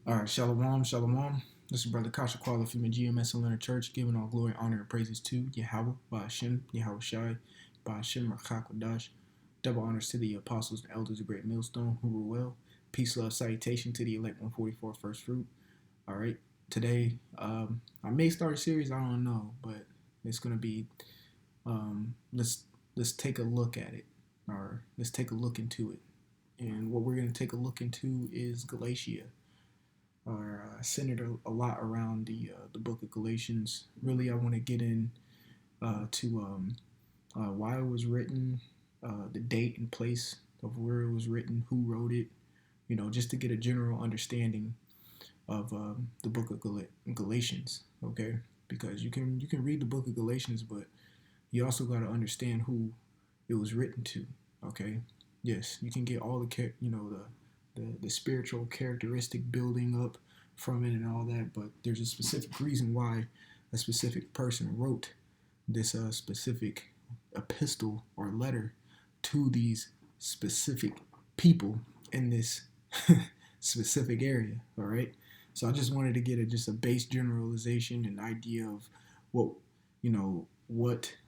All right, shalom, shalom. This is Brother Kasha Kwala from the GMS and Leonard Church, giving all glory, honor, and praises to Yahweh, Ba'ashem, Yahweh Shai, Ba'ashem, Rakhakwadash. Double honors to the apostles and elders of Great Millstone who rule well. Peace, love, salutation to the elect 144 first fruit. All right, today I may start a series, I don't know, but it's gonna be let's take a look at it, or let's take a look into it. And what we're gonna take a look into is Galatia, are centered a lot around the book of Galatians. Really, I want to get in to why it was written, the date and place of where it was written, who wrote it, just to get a general understanding of the book of Galatians. Okay, because you can read the book of Galatians, but you also got to understand who it was written to. Okay, yes, you can get all the spiritual characteristic building up from it and all that, but there's a specific reason why a specific person wrote this specific epistle or letter to these specific people in this specific area. All right, so I just wanted to get just a base generalization and idea of what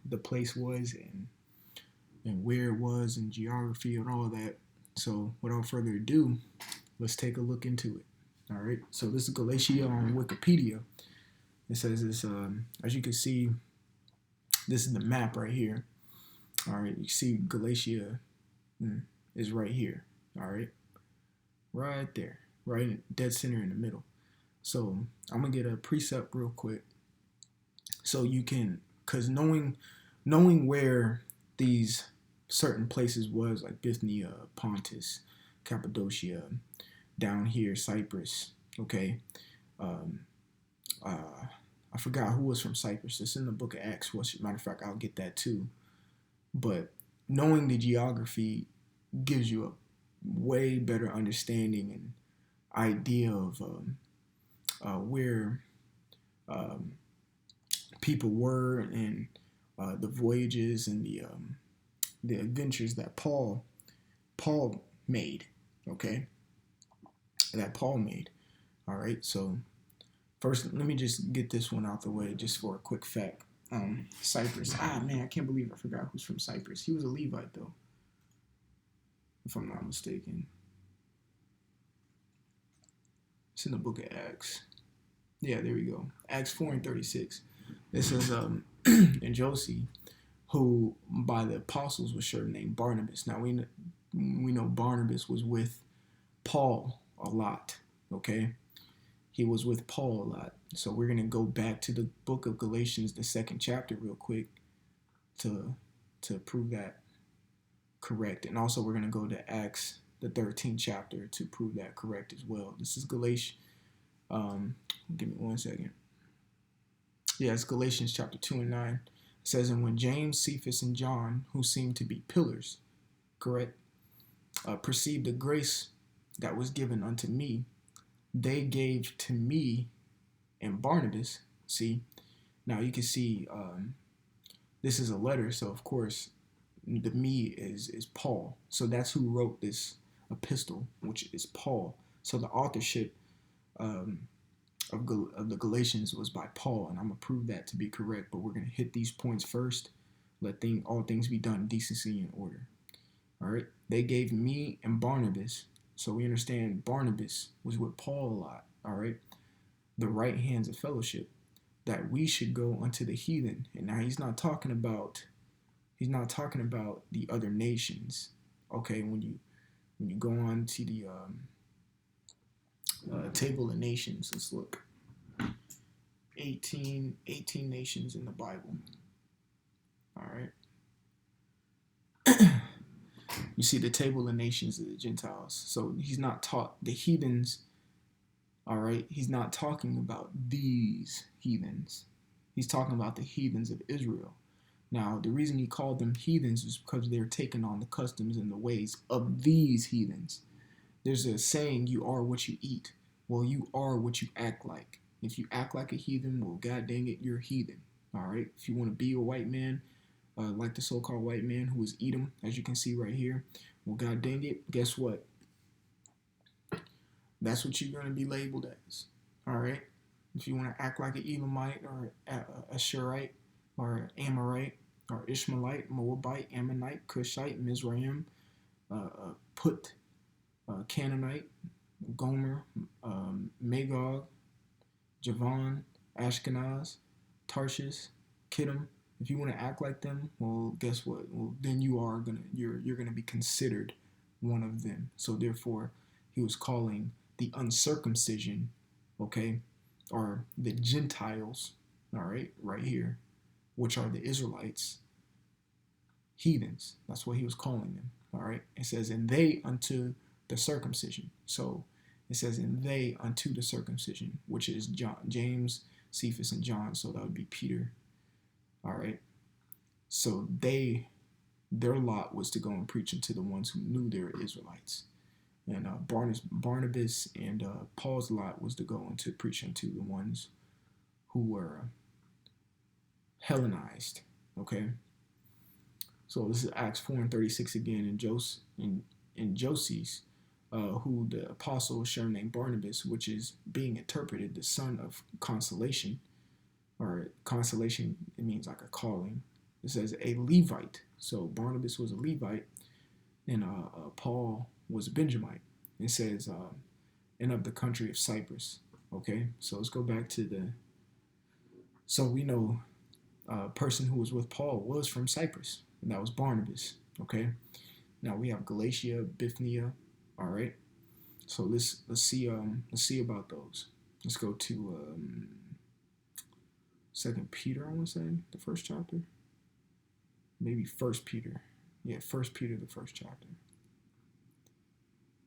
the place was and where it was and geography and all that. So without further ado, let's take a look into it. All right. So this is Galatia on Wikipedia. It says this, as you can see, this is the map right here. All right. You see Galatia is right here. All right. Right there. Right dead center in the middle. So I'm going to get a precept real quick. So you can, because knowing where these certain places was, like Bithynia, Pontus, Cappadocia, down here, Cyprus, okay? I forgot who was from Cyprus. It's in the book of Acts. Matter of fact, I'll get that too. But knowing the geography gives you a way better understanding and idea of where people were and the voyages and the adventures that Paul made, okay? That Paul made. All right, so first, let me just get this one out the way just for a quick fact. Cyprus. Man, I can't believe I forgot who's from Cyprus. He was a Levite, though, if I'm not mistaken. It's in the book of Acts. Yeah, there we go. Acts 4:36. It says, and Josie, who by the apostles was sure named Barnabas. Now we know Barnabas was with Paul a lot, okay? He was with Paul a lot. So we're going to go back to the book of Galatians, the 2nd chapter real quick to prove that correct. And also we're going to go to Acts, the 13th chapter, to prove that correct as well. This is Galatians, give me one second. Yeah, it's Galatians chapter 2 and 9. It says, and when James, Cephas, and John, who seemed to be pillars, correct, perceived the grace that was given unto me, they gave to me and Barnabas. See, now you can see this is a letter, so of course the me is Paul. So that's who wrote this epistle, which is Paul. So the authorship of the Galatians was by Paul, and I'm gonna prove that to be correct. But we're gonna hit these points first. Let all things be done in decency and order. All right. They gave me and Barnabas. So we understand Barnabas was with Paul a lot, all right? The right hands of fellowship, that we should go unto the heathen. And now he's not talking about the other nations, okay? When you go on to the table of nations, let's look. 18 nations in the Bible, all right? You see the table of nations of the Gentiles. So he's not taught the heathens, all right? He's not talking about these heathens. He's talking about the heathens of Israel. Now, the reason he called them heathens is because they're taking on the customs and the ways of these heathens. There's a saying, you are what you eat. Well, you are what you act like. If you act like a heathen, well, god dang it, you're a heathen, all right? If you want to be a white man, like the so-called white man who is Edom, as you can see right here. Well, god dang it, guess what? That's what you're going to be labeled as. All right. If you want to act like an Elamite or a Ashurite or Amorite or Ishmaelite, Moabite, Ammonite, Cushite, Mizraim, Put, Canaanite, Gomer, Magog, Javan, Ashkenaz, Tarshish, Kittim. If you want to act like them, well, guess what? Well, then you're gonna be considered one of them. So therefore, he was calling the uncircumcision, okay, or the Gentiles, all right here, which are the Israelites, heathens. That's what he was calling them, all right. It says, and they unto the circumcision. So it says, and they unto the circumcision, which is James, Cephas, and John. So that would be Peter. All right. So their lot was to go and preach unto the ones who knew they were Israelites. And Barnabas and Paul's lot was to go and to preach unto the ones who were Hellenized. Okay. So this is Acts 4:36 again. And Joses, who the apostle surnamed Barnabas, which is being interpreted the son of consolation, or consolation, it means like a calling. It says a Levite. So Barnabas was a Levite, and Paul was a Benjamite. It says, and of the country of Cyprus. Okay, so let's go back to so we know a person who was with Paul was from Cyprus, and that was Barnabas. Okay, now we have Galatia, Bithynia. All right, so let's see about those. Let's go to 2 Peter, I want to say, the first chapter. Maybe 1 Peter. Yeah, 1 Peter, the first chapter.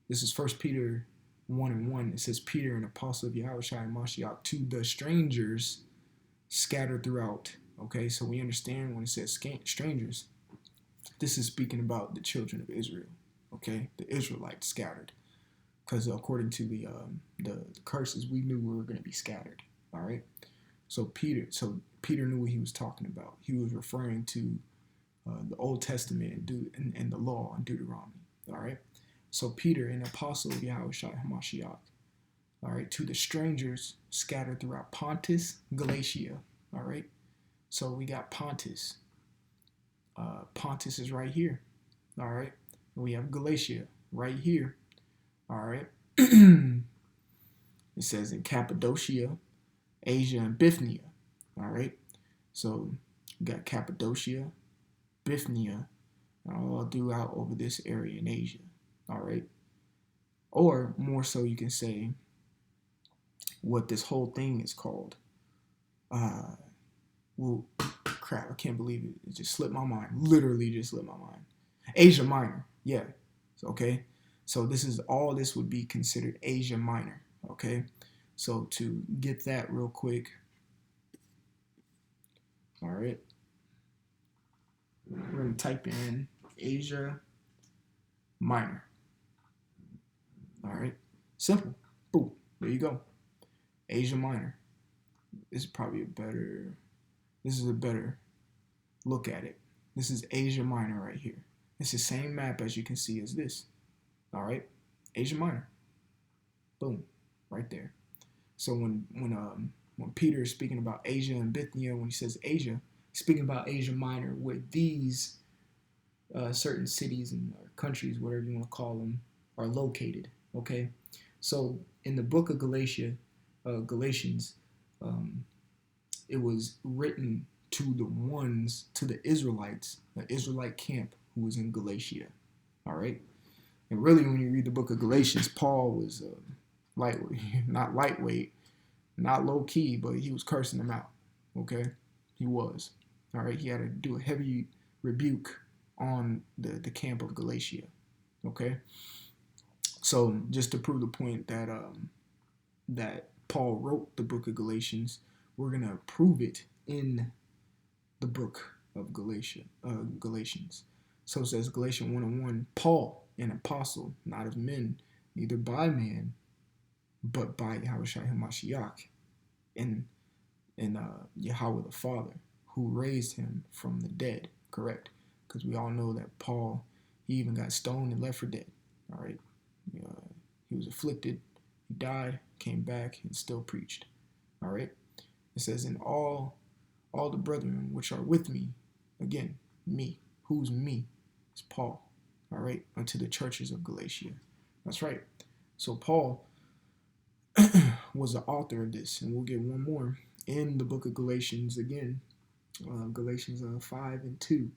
This is 1 Peter 1:1. It says, Peter, an apostle of Yahushua and Mashiach, to the strangers scattered throughout. Okay, so we understand when it says strangers, this is speaking about the children of Israel. Okay, the Israelites scattered. Because according to the curses, we knew we were going to be scattered. All right. So Peter knew what he was talking about. He was referring to the Old Testament and the law in Deuteronomy. All right. So Peter, an apostle of Yahushua HaMashiach, all right, to the strangers scattered throughout Pontus, Galatia. All right. So we got Pontus. Pontus is right here. All right. And we have Galatia right here. All right. It says in Cappadocia, Asia, and Bithynia. All right. So we got Cappadocia, Bithynia, all throughout over this area in Asia. All right. Or more so, you can say what this whole thing is called. Well, crap, I can't believe it. It just slipped my mind. Literally just slipped my mind. Asia Minor. Yeah. Okay. So this would be considered Asia Minor. Okay. So to get that real quick. All right. We're going to type in Asia Minor. All right. Simple. Boom. There you go. Asia Minor. This is a better look at it. This is Asia Minor right here. It's the same map as you can see as this. All right. Asia Minor. Boom. Right there. So when Peter is speaking about Asia and Bithynia, when he says Asia, speaking about Asia Minor, where these certain cities and countries, whatever you want to call them, are located. Okay, so in the book of Galatians, it was written to the Israelites, the Israelite camp who was in Galatia. All right, and really, when you read the book of Galatians, Paul was not lightweight, not low key, but he was cursing them out. Okay, he was. All right, he had to do a heavy rebuke on the camp of Galatia. Okay, so just to prove the point that that Paul wrote the book of Galatians, we're gonna prove it in the book of Galatians. So it says Galatians 1:1, Paul, an apostle, not of men, neither by man, but by Yahushua HaMashiach, and Yahweh the Father, who raised him from the dead. Correct? Because we all know that Paul, he even got stoned and left for dead. All right, he was afflicted, He died, came back, and still preached. All right. It says, "In all the brethren which are with me," again, me. Who's me? It's Paul. All right, unto the churches of Galatia. That's right. So Paul was the author of this, and we'll get one more in the book of Galatians again. Galatians 5 and 2.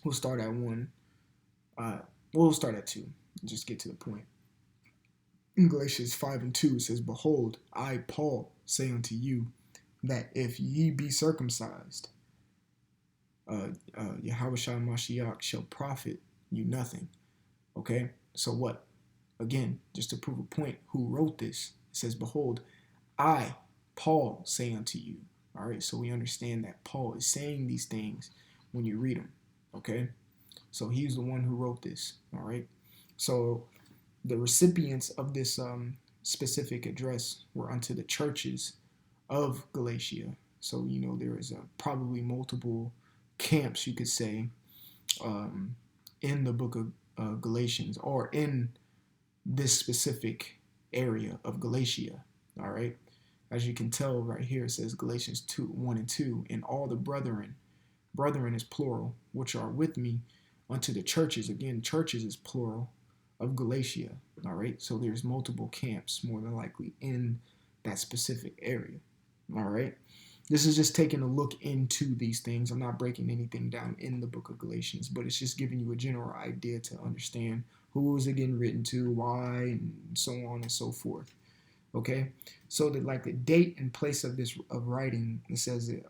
We'll start at 1. We'll start at 2. Just get to the point. In Galatians 5 and 2, it says, "Behold, I, Paul, say unto you, that if ye be circumcised, Yahushua Mashiach shall profit you nothing." Okay, so what? Again, just to prove a point, who wrote this? It says, "Behold, I, Paul, say unto you." All right, so we understand that Paul is saying these things when you read them. Okay, so he's the one who wrote this. All right, so the recipients of this specific address were unto the churches of Galatia. So, there is probably multiple camps, you could say, in the book of Galatians, or in this specific area of Galatia. All right. As you can tell right here, it says Galatians 1 and 2, "And all the brethren is plural, which are with me unto the churches." Again, churches is plural, of Galatia. All right. So there's multiple camps, more than likely, in that specific area. All right. This is just taking a look into these things. I'm not breaking anything down in the book of Galatians, but it's just giving you a general idea to understand who is it getting written to, why, and so on and so forth. Okay, so the date and place of writing, it says that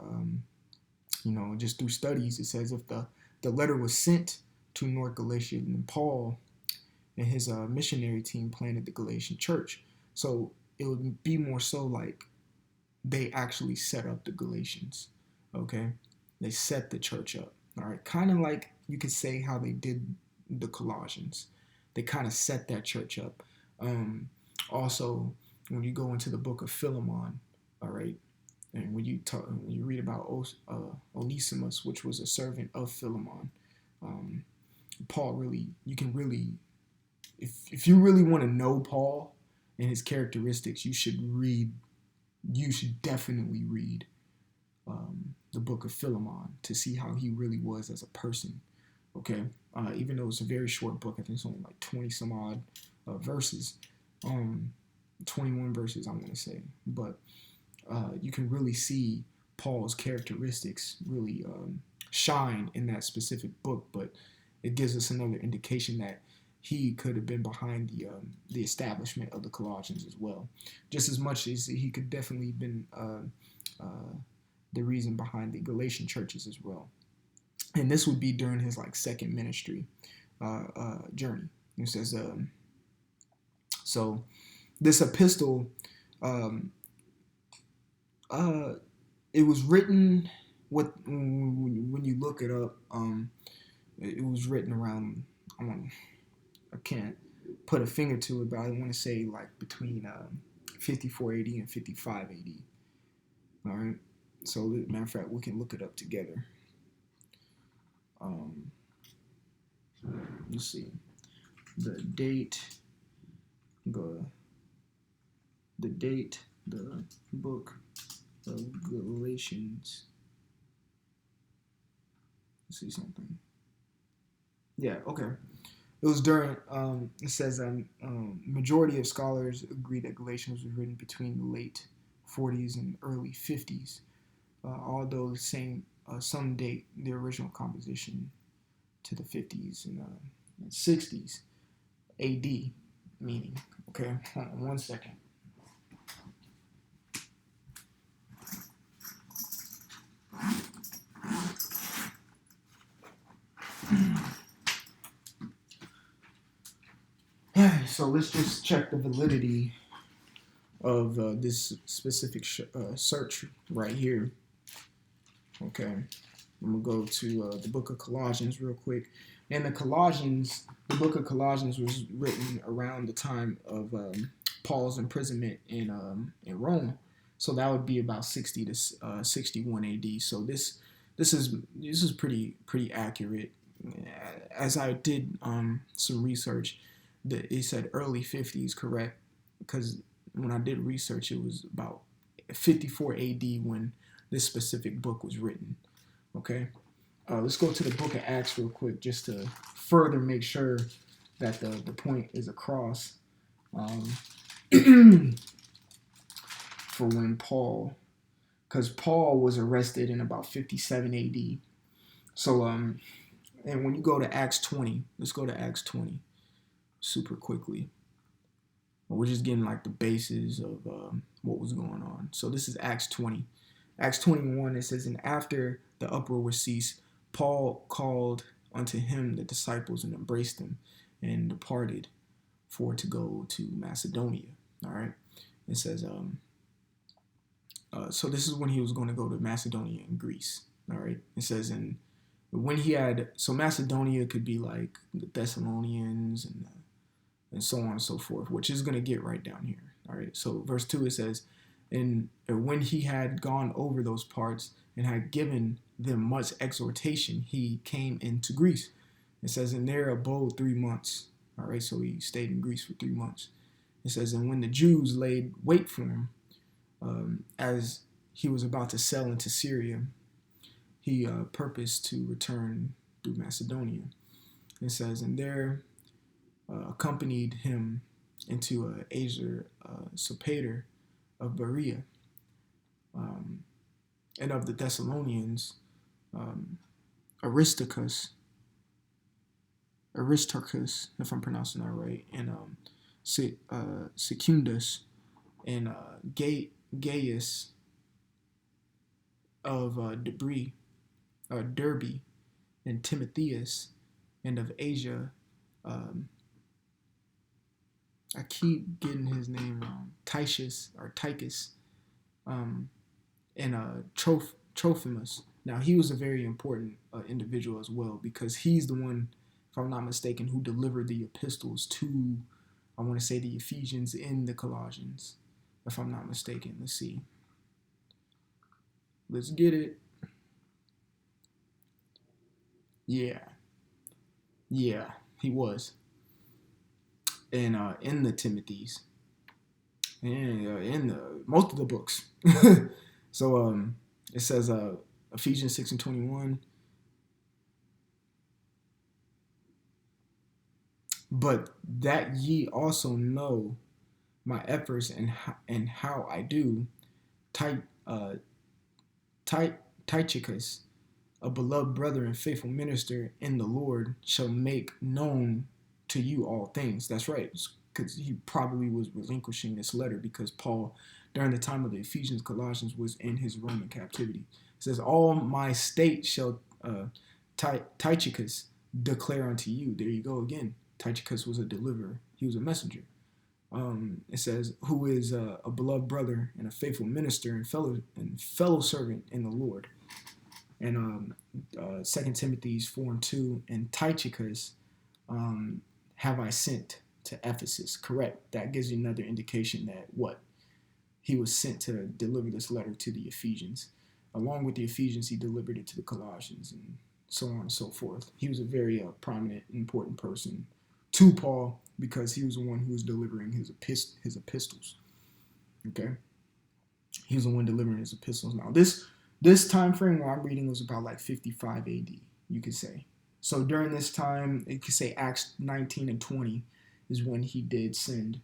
just through studies, it says if the letter was sent to North Galatia, then Paul and his missionary team planted the Galatian church. So it would be more so like they actually set up the Galatians. Okay, they set the church up. All right, kind of like you could say how they did the Colossians. They kind of set that church up. Also, when you go into the book of Philemon, all right, and when you read about Onesimus, which was a servant of Philemon, Paul if you really want to know Paul and his characteristics, you should definitely read the book of Philemon to see how he really was as a person. Okay, even though it's a very short book, I think it's only like 20 some odd verses, 21 verses, I'm going to say, but you can really see Paul's characteristics really shine in that specific book. But it gives us another indication that he could have been behind the establishment of the Colossians as well, just as much as he could definitely have been the reason behind the Galatian churches as well. And this would be during his second ministry journey. It says, so this epistle, it was written when you look it up, it was written around, I can't put a finger to it, but I want to say between 54 AD and 55 AD. All right. So, matter of fact, we can look it up together. Let's see. The date, the book of Galatians. Let's see something. Yeah, okay. It was during, it says majority of scholars agree that Galatians was written between the late 40s and early 50s, although some date the original composition to the 50s and 60s AD, meaning. Okay, hold on 1 second. So let's just check the validity of this specific search right here. Okay, I'm gonna go to the book of Colossians real quick. And the book of Colossians was written around the time of Paul's imprisonment in Rome. So that would be about 60 to 61 AD. So this is pretty accurate. As I did some research, it said early 50s, correct? because when I did research, it was about 54 AD when this specific book was written. Okay, let's go to the book of Acts real quick just to further make sure that the point is across. For when Paul, because Paul was arrested in about 57 AD. So, and when you go to Acts 20, let's go to Acts 20 super quickly. We're just getting like the basis of what was going on. So this is Acts 20. Acts 21, it says, and after the uproar was ceased, Paul called unto him the disciples and embraced them and departed for to go to Macedonia. All right. It says, so this is when he was going to go to Macedonia and Greece. All right. It says, and when he had, so Macedonia could be like the Thessalonians and so on and so forth, which is going to get right down here. All right. So verse 2, it says, and when he had gone over those parts and had given them much exhortation, he came into Greece. It says, and there abode 3 months. All right. So he stayed in Greece for 3 months. It says, and when the Jews laid wait for him, as he was about to sail into Syria, he purposed to return through Macedonia. It says, and there accompanied him into Asia Sopater of Berea, and of the Thessalonians, Aristarchus, if I'm pronouncing that right, and Secundus, and Gaius of Derbe, and Timotheus, and of Asia. I keep getting his name wrong. Tychus, and Trophimus. Now, he was a very important individual as well, because he's the one, if I'm not mistaken, who delivered the epistles to, I want to say, the Ephesians and the Colossians, if I'm not mistaken. Let's see. Let's get it. Yeah, he was. And in the Timothy's, and in the most of the books. So it says Ephesians 6:21. But that ye also know my efforts and how I do, Tychicus, a beloved brother and faithful minister in the Lord, shall make known to you all things. That's right, because he probably was relinquishing this letter because Paul, during the time of the Ephesians, Colossians, was in his Roman captivity. It says, all my state shall Tychicus declare unto you. There you go again. Tychicus was a deliverer. He was a messenger. It says, who is a beloved brother and a faithful minister and fellow servant in the Lord. And 2 Timothy 4:2, and Tychicus have I sent to Ephesus. Correct. That gives you another indication that he was sent to deliver this letter to the Ephesians. Along with the Ephesians, he delivered it to the Colossians and so on and so forth. He was a very prominent, important person to Paul because he was the one who was delivering his epistles. Okay, he was the one delivering his epistles. Now this time frame where I'm reading was about like 55 AD, you could say. So during this time, you could say Acts 19 and 20 is when he did send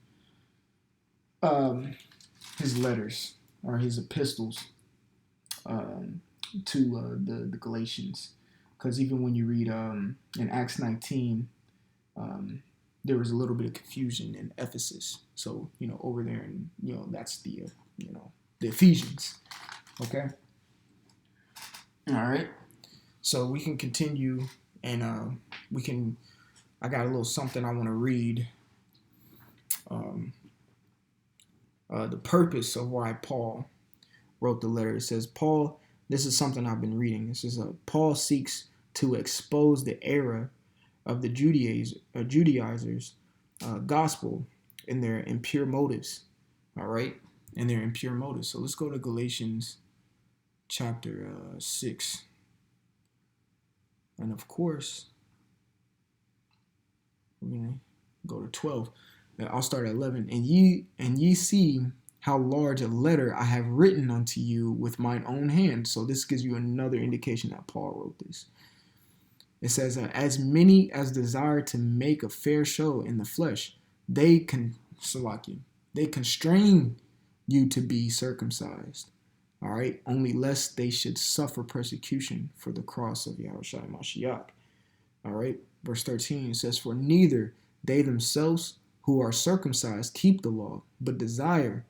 his letters or his epistles to the Galatians. Because even when you read in Acts 19, there was a little bit of confusion in Ephesus. So, over there, and, that's the Ephesians. Okay? All right. So we can continue, and I got a little something I want to read. The purpose of why Paul wrote the letter. It says, Paul, this is something I've been reading. This is Paul seeks to expose the error of the Judaizers' gospel in their impure motives. All right? In their impure motives. So let's go to Galatians chapter 6. And of course, we're going to go to 12. I'll start at 11. And ye see how large a letter I have written unto you with mine own hand. So this gives you another indication that Paul wrote this. It says, as many as desire to make a fair show in the flesh, they constrain you to be circumcised. All right, only lest they should suffer persecution for the cross of Yahushua Mashiach. All right, verse 13 says, for neither they themselves who are circumcised keep the law, but desire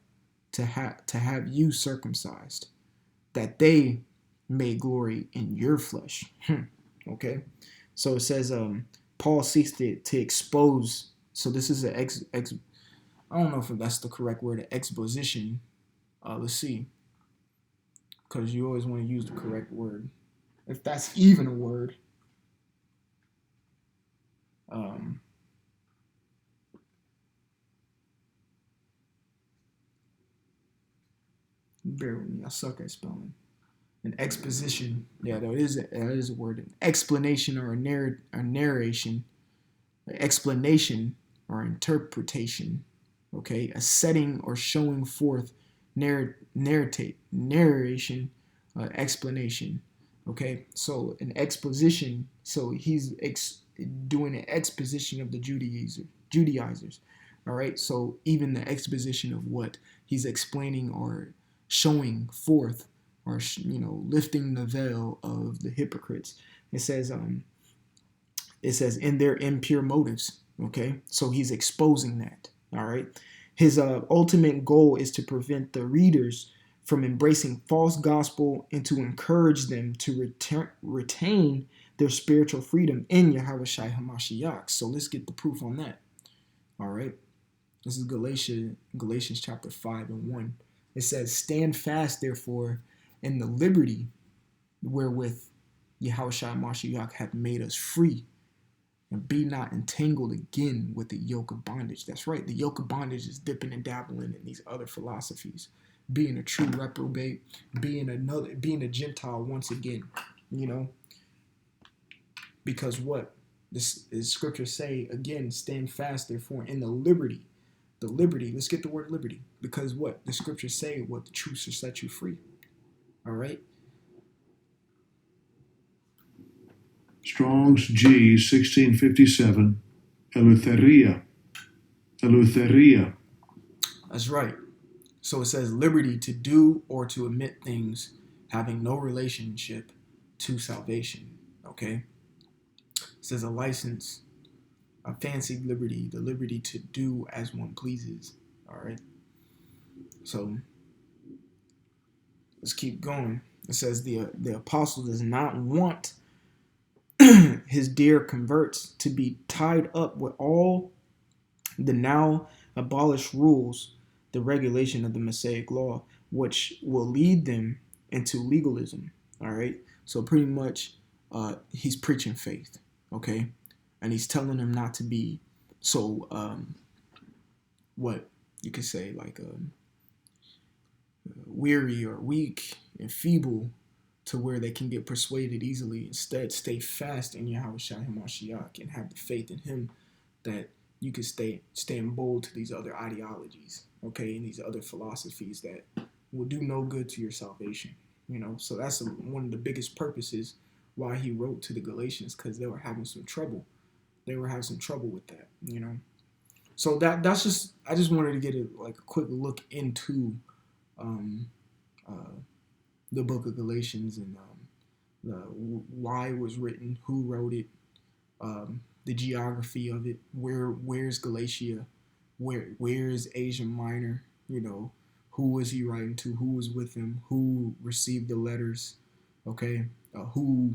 to have you circumcised, that they may glory in your flesh. Okay, so it says Paul seeks to expose. So this is an I don't know if that's the correct word, an exposition. Let's see, because you always want to use the correct word, if that's even a word. Bear with me, I suck at spelling. An exposition, yeah, that is a word. An explanation or a narration, an explanation or interpretation. Okay, a setting or showing forth, narration, explanation. Okay, so an exposition. So he's doing an exposition of the Judaizers. All right, so even the exposition of what he's explaining or showing forth, or lifting the veil of the hypocrites. It says in their impure motives. Okay, so he's exposing that. All right, his ultimate goal is to prevent the readers from embracing false gospel and to encourage them to retain their spiritual freedom in Yahushua HaMashiach. So let's get the proof on that. All right, this is Galatians chapter 5 and 1. It says, stand fast, therefore, in the liberty wherewith Yahushua Mashiach hath made us free, and be not entangled again with the yoke of bondage. That's right. The yoke of bondage is dipping and dabbling in these other philosophies, being a true reprobate, being a Gentile once again, because what this is scripture say again, stand fast therefore in the liberty. The liberty, let's get the word liberty, because what the scriptures say, what the truth shall set you free. All right. Strong's G 1657, Eleutheria. That's right. So it says liberty to do or to omit things having no relationship to salvation. Okay. It says a license, a fancy liberty, the liberty to do as one pleases. All right. So let's keep going. It says the apostle does not want his dear converts to be tied up with all the now abolished rules, the regulation of the Mosaic law, which will lead them into legalism. All right. So pretty much he's preaching faith. Okay. And he's telling them not to be so, what you could say, like weary or weak and feeble to where they can get persuaded easily. Instead, stay fast in Yahushua HaMashiach and have the faith in him that you can stand bold to these other ideologies, okay, and these other philosophies that will do no good to your salvation. So that's one of the biggest purposes why he wrote to the Galatians, because they were having some trouble. They were having some trouble with that, So that's just, I just wanted to get a quick look into the book of Galatians and why it was written, who wrote it, the geography of it, where's Galatia, where's Asia Minor, who was he writing to, who was with him, who received the letters, okay, who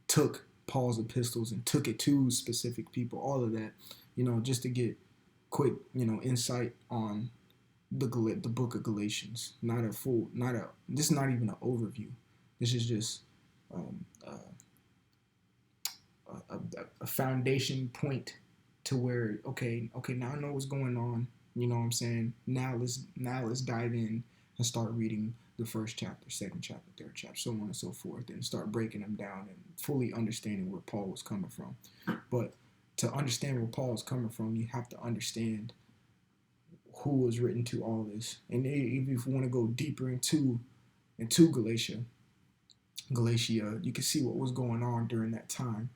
took Paul's epistles and took it to specific people, all of that, just to get quick, insight on the book of Galatians. This is not even an overview. This is just a foundation point to where, okay, now I know what's going on. You know what I'm saying? Now let's dive in and start reading the first chapter, second chapter, third chapter, so on and so forth, and start breaking them down and fully understanding where Paul was coming from. But to understand where Paul is coming from, you have to understand who was written to all this. And if you want to go deeper into Galatia, you can see what was going on during that time.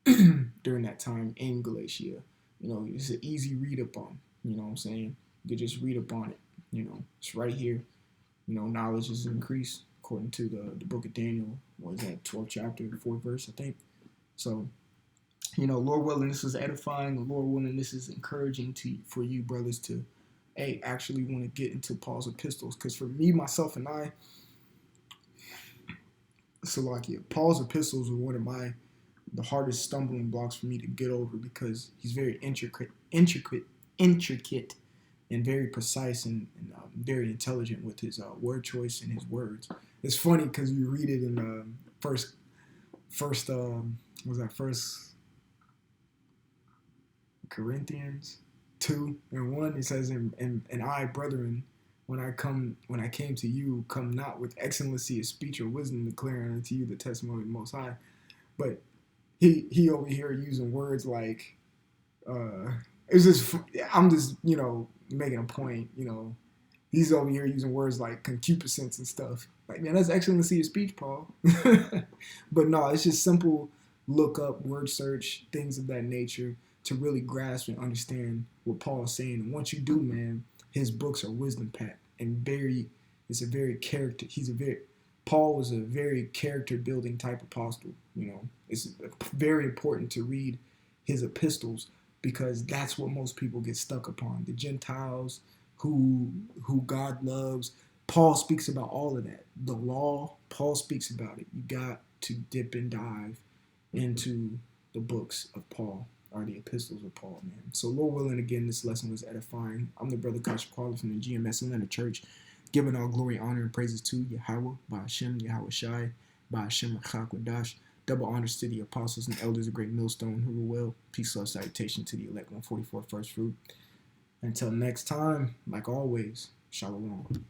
During that time in Galatia, it's an easy read up on. You know what I'm saying? You could just read up on it. It's right here. Knowledge is increased according to the book of Daniel. What is that? 12th chapter, 4th verse, I think. So, Lord willing, this is edifying. Lord willing, this is encouraging for you brothers to, actually want to get into Paul's epistles. Because for me, myself, and I, Salakia, Paul's epistles were one of the hardest stumbling blocks for me to get over, because he's very intricate, and very precise, and very intelligent with his word choice and his words. It's funny because you read it in first Corinthians 2:1. It says, and I, brethren, when I came to you, come not with excellency of speech or wisdom, declaring unto you the testimony of the Most High. But he over here using words like, it's just, I'm just, making a point, he's over here using words like concupiscence and stuff. Like, man, that's excellency of speech, Paul. But no, it's just simple look up, word search, things of that nature to really grasp and understand what Paul is saying. And once you do, man, his books are wisdom packed and Paul was a very character building type apostle. It's very important to read his epistles, because that's what most people get stuck upon. The Gentiles, who God loves. Paul speaks about all of that. The law, Paul speaks about it. You got to dip and dive into the books of Paul, or the epistles of Paul, man. So Lord willing, again, this lesson was edifying. I'm the brother Kasha Quali from the GMS Atlanta Church, giving all glory, honor, and praises to Yahweh, by Hashem, Yahweh Shai, by Hashem, Rachak, double honors to the apostles and elders of Great Millstone who were well. Peace, love, salutation to the elect 144 first fruit. Until next time, like always, Shalom.